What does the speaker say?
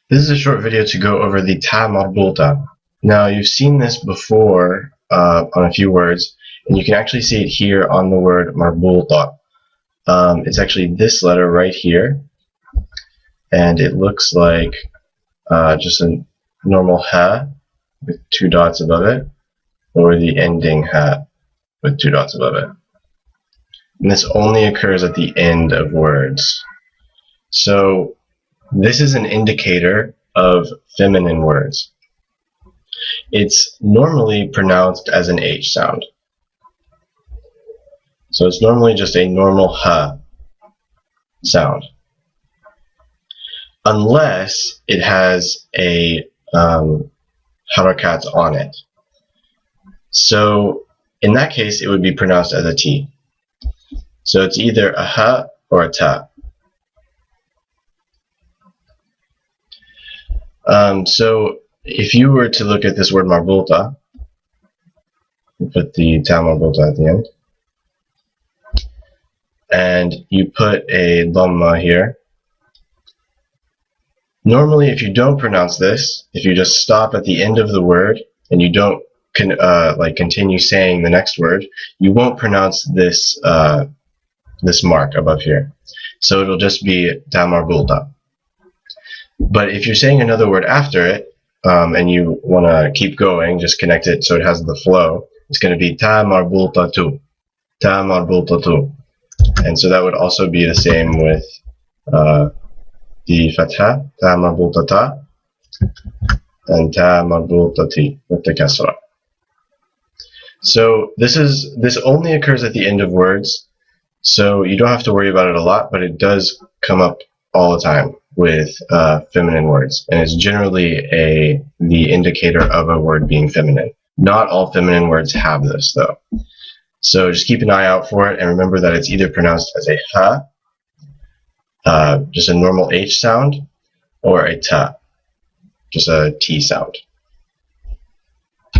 This is a short video to go over the ta marbuta. Now, you've seen this before on a few words, and you can actually see it here on the word marbuta. It's actually this letter right here, and it looks like just a normal ha with two dots above it, or the ending ha with two dots above it. And this only occurs at the end of words. So this is an indicator of feminine words. It's normally pronounced as an H sound. So it's normally just a normal ha sound. Unless it has a harakat on it. So in that case, it would be pronounced as a T. So it's either a ha or a ta. So if you were to look at this word marbuta, put the ta marbuta at the end, and you put a dhamma here. Normally, if you don't pronounce this, if you just stop at the end of the word and you don't continue saying the next word, you won't pronounce this this mark above here. So it'll just be ta marbuta. But if you're saying another word after it, and you want to keep going, just connect it so it has the flow, it's going to be ta marbuta tu. Ta marbuta tu. And so that would also be the same with the fatha, ta marbuta ta, and ta marbuta ti with the kasra. So this only occurs at the end of words, so you don't have to worry about it a lot, but it does come up all the time with feminine words, and it's generally the indicator of a word being feminine. Not all feminine words have this though, so just keep an eye out for it, and remember that it's either pronounced as a ha, just a normal H sound, or a ta, just a T sound.